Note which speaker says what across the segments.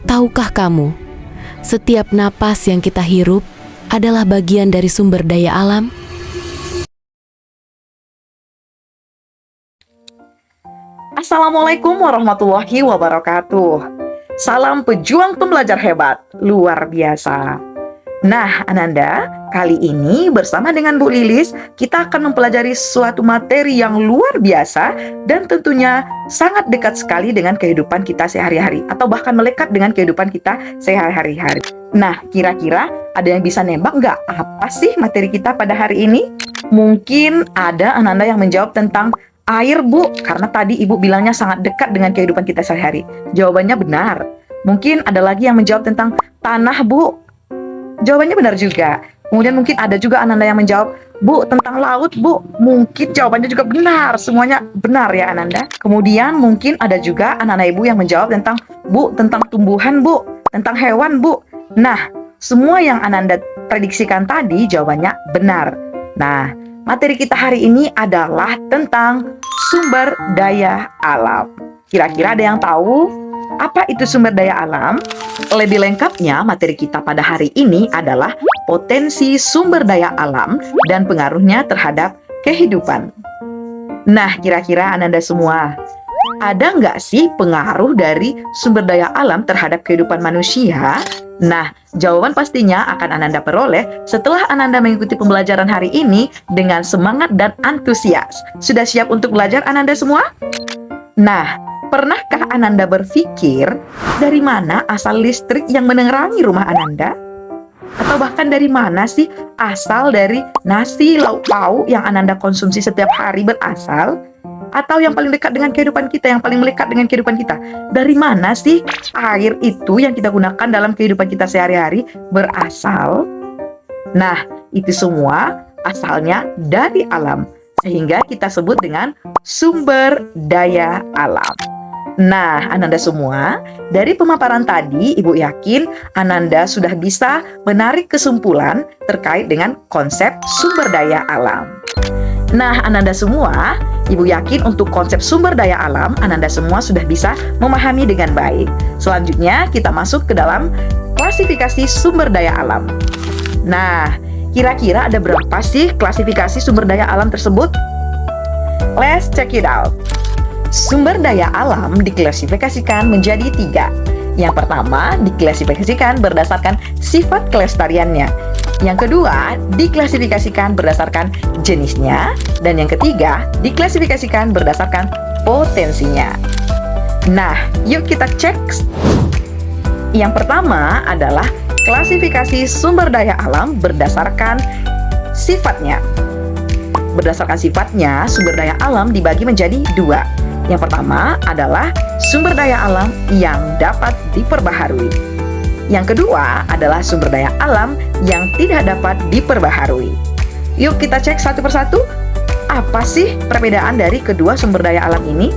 Speaker 1: Tahukah kamu, setiap napas yang kita hirup adalah bagian dari sumber daya alam?
Speaker 2: Assalamualaikum warahmatullahi wabarakatuh. Salam pejuang pembelajar hebat, luar biasa. Nah, Ananda, kali ini bersama dengan Bu Lilis, kita akan mempelajari suatu materi yang luar biasa dan tentunya sangat dekat sekali dengan kehidupan kita sehari-hari, atau bahkan melekat dengan kehidupan kita sehari-hari. Nah, kira-kira ada yang bisa nembak nggak apa sih materi kita pada hari ini? Mungkin ada Ananda yang menjawab tentang air, Bu, karena tadi Ibu bilangnya sangat dekat dengan kehidupan kita sehari-hari. Jawabannya benar. Mungkin ada lagi yang menjawab tentang tanah, Bu. Jawabannya benar juga. Kemudian mungkin ada juga Ananda yang menjawab, Bu, tentang laut, Bu. Mungkin jawabannya juga benar. Semuanya benar ya, Ananda. Kemudian mungkin ada juga anak-anak Ibu yang menjawab tentang, Bu, tentang tumbuhan, Bu. Tentang hewan, Bu. Nah, semua yang Ananda prediksikan tadi jawabannya benar. Nah, materi kita hari ini adalah tentang sumber daya alam. Kira-kira ada yang tahu apa itu sumber daya alam? Lebih lengkapnya, materi kita pada hari ini adalah potensi sumber daya alam dan pengaruhnya terhadap kehidupan. Nah, kira-kira Ananda semua, ada nggak sih pengaruh dari sumber daya alam terhadap kehidupan manusia? Nah, jawaban pastinya akan Ananda peroleh setelah Ananda mengikuti pembelajaran hari ini dengan semangat dan antusias. Sudah siap untuk belajar Ananda semua? Nah, pernahkah Ananda berpikir dari mana asal listrik yang menerangi rumah Ananda? Atau bahkan dari mana sih asal dari nasi lauk pauk yang Ananda konsumsi setiap hari berasal? Atau yang paling dekat dengan kehidupan kita, yang paling melekat dengan kehidupan kita, dari mana sih air itu yang kita gunakan dalam kehidupan kita sehari-hari berasal? Nah, itu semua asalnya dari alam, sehingga kita sebut dengan sumber daya alam. Nah, Ananda semua, dari pemaparan tadi, Ibu yakin Ananda sudah bisa menarik kesimpulan terkait dengan konsep sumber daya alam. Nah, Ananda semua, Ibu yakin untuk konsep sumber daya alam, Ananda semua sudah bisa memahami dengan baik. Selanjutnya, kita masuk ke dalam klasifikasi sumber daya alam. Nah, kira-kira ada berapa sih klasifikasi sumber daya alam tersebut? Let's check it out. Sumber daya alam diklasifikasikan menjadi 3. Yang pertama, diklasifikasikan berdasarkan sifat kelestariannya. Yang kedua, diklasifikasikan berdasarkan jenisnya. Dan yang ketiga, diklasifikasikan berdasarkan potensinya. Nah, yuk kita cek. Yang pertama adalah klasifikasi sumber daya alam berdasarkan sifatnya. Berdasarkan sifatnya, sumber daya alam dibagi menjadi 2. Yang pertama adalah sumber daya alam yang dapat diperbaharui. Yang kedua adalah sumber daya alam yang tidak dapat diperbaharui. Yuk kita cek satu persatu. Apa sih perbedaan dari kedua sumber daya alam ini?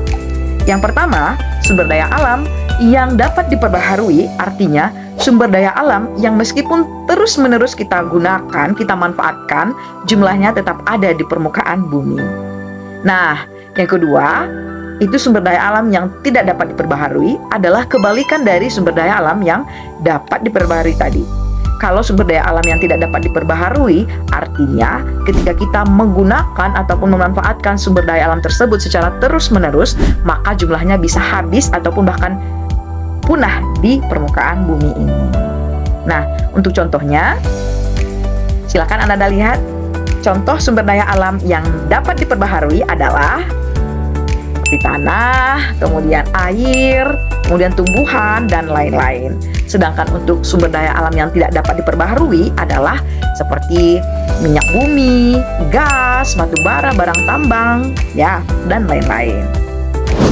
Speaker 2: Yang pertama, sumber daya alam yang dapat diperbaharui artinya sumber daya alam yang meskipun terus-menerus kita gunakan, kita manfaatkan, jumlahnya tetap ada di permukaan bumi. Nah, yang kedua, itu sumber daya alam yang tidak dapat diperbaharui adalah kebalikan dari sumber daya alam yang dapat diperbaharui tadi. Kalau sumber daya alam yang tidak dapat diperbaharui, artinya ketika kita menggunakan ataupun memanfaatkan sumber daya alam tersebut secara terus-menerus, maka jumlahnya bisa habis ataupun bahkan punah di permukaan bumi ini. Nah, untuk contohnya, silakan Anda lihat. Contoh sumber daya alam yang dapat diperbaharui adalah tanah, kemudian air, kemudian tumbuhan, dan lain-lain. Sedangkan untuk sumber daya alam yang tidak dapat diperbaharui adalah seperti minyak bumi, gas, batu bara, barang tambang, ya, dan lain-lain.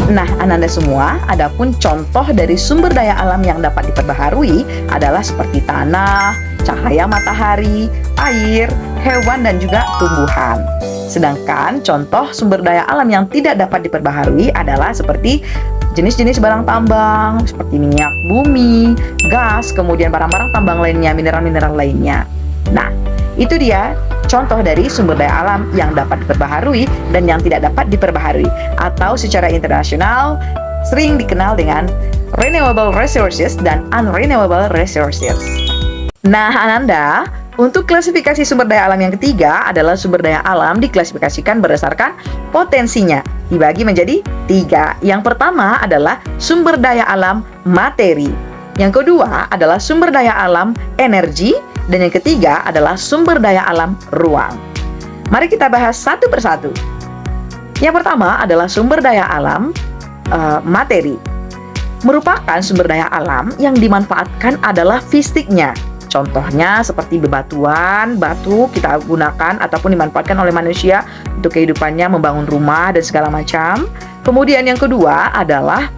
Speaker 2: Nah, Ananda semua, adapun contoh dari sumber daya alam yang dapat diperbaharui adalah seperti tanah, cahaya matahari, air, hewan, dan juga tumbuhan. Sedangkan contoh sumber daya alam yang tidak dapat diperbaharui adalah seperti jenis-jenis barang tambang, seperti minyak bumi, gas, kemudian barang-barang tambang lainnya, mineral-mineral lainnya. Nah, itu dia contoh dari sumber daya alam yang dapat diperbaharui dan yang tidak dapat diperbaharui, atau secara internasional sering dikenal dengan renewable resources dan unrenewable resources. Nah, Ananda, untuk klasifikasi sumber daya alam yang ketiga adalah sumber daya alam diklasifikasikan berdasarkan potensinya, dibagi menjadi 3. Yang pertama adalah sumber daya alam materi. Yang kedua adalah sumber daya alam energi. Dan yang ketiga adalah sumber daya alam ruang. Mari kita bahas satu persatu. Yang pertama adalah sumber daya alam materi. Merupakan sumber daya alam yang dimanfaatkan adalah fisiknya. Contohnya seperti bebatuan, batu kita gunakan ataupun dimanfaatkan oleh manusia untuk kehidupannya, membangun rumah dan segala macam. Kemudian yang kedua adalah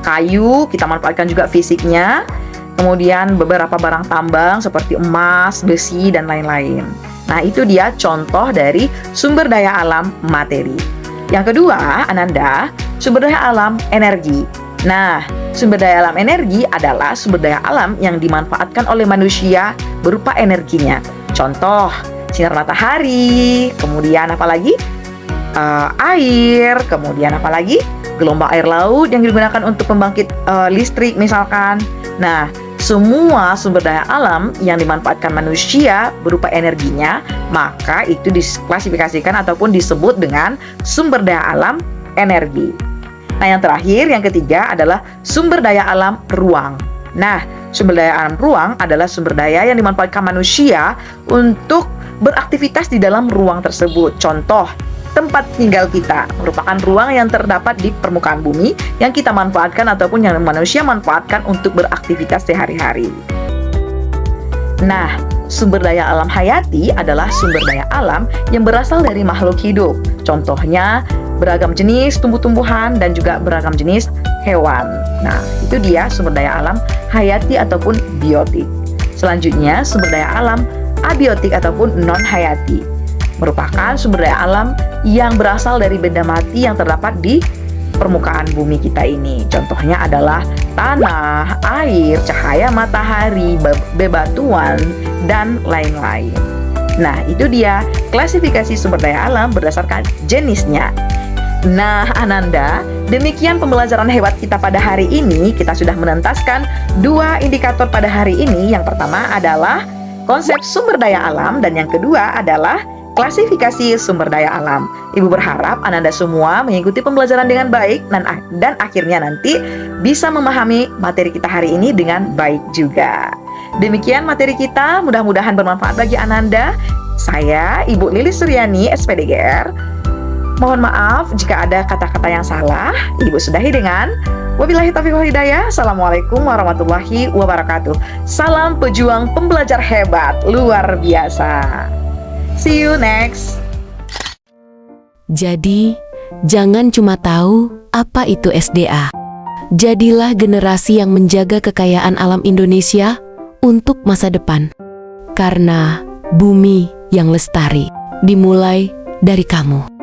Speaker 2: kayu, kita manfaatkan juga fisiknya. Kemudian beberapa barang tambang seperti emas, besi, dan lain-lain. Nah, itu dia contoh dari sumber daya alam materi. Yang kedua, Ananda, sumber daya alam energi. Nah, sumber daya alam energi adalah sumber daya alam yang dimanfaatkan oleh manusia berupa energinya. Contoh, sinar matahari, kemudian apalagi air, kemudian apalagi gelombang air laut yang digunakan untuk pembangkit listrik misalkan. Nah, semua sumber daya alam yang dimanfaatkan manusia berupa energinya, maka itu diklasifikasikan ataupun disebut dengan sumber daya alam energi. Nah, yang terakhir, yang ketiga adalah sumber daya alam ruang. Nah, sumber daya alam ruang adalah sumber daya yang dimanfaatkan manusia untuk beraktivitas di dalam ruang tersebut. Contoh, tempat tinggal kita merupakan ruang yang terdapat di permukaan bumi yang kita manfaatkan ataupun yang manusia manfaatkan untuk beraktivitas sehari-hari. Nah, sumber daya alam hayati adalah sumber daya alam yang berasal dari makhluk hidup. Contohnya, beragam jenis tumbuh-tumbuhan dan juga beragam jenis hewan. Nah, itu dia sumber daya alam hayati ataupun biotik. Selanjutnya, sumber daya alam abiotik ataupun non-hayati. Merupakan sumber daya alam yang berasal dari benda mati yang terdapat di permukaan bumi kita ini. Contohnya adalah tanah, air, cahaya matahari, bebatuan, dan lain-lain. Nah, itu dia klasifikasi sumber daya alam berdasarkan jenisnya. Nah, Ananda, demikian pembelajaran hebat kita pada hari ini. Kita sudah menentaskan 2 indikator pada hari ini. Yang pertama adalah konsep sumber daya alam dan yang kedua adalah klasifikasi sumber daya alam. Ibu berharap Ananda semua mengikuti pembelajaran dengan baik dan akhirnya nanti bisa memahami materi kita hari ini dengan baik juga. Demikian materi kita, mudah-mudahan bermanfaat bagi Ananda. Saya Ibu Lilis Suryani, SPDGR. Mohon maaf jika ada kata-kata yang salah. Ibu sudahi dengan wabillahi taufiq wal hidayah. Assalamualaikum warahmatullahi wabarakatuh. Salam pejuang pembelajar hebat luar biasa. See you next.
Speaker 1: Jadi, jangan cuma tahu apa itu SDA. Jadilah generasi yang menjaga kekayaan alam Indonesia untuk masa depan. Karena bumi yang lestari dimulai dari kamu.